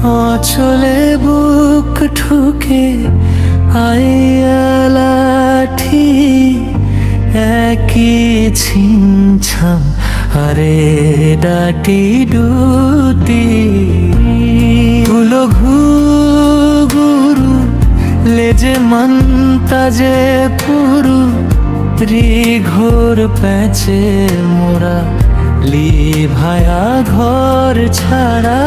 অচলে বুক ঠুকে আইয়া লাঠি, একই ছিমছাম আরে ডাটি ডুটি। তুলো ঘুঘুরু লেজে মন্তা যে পুরু, ঘোর প্যাচে মোরা লি ভায়া ঘর ছাড়া।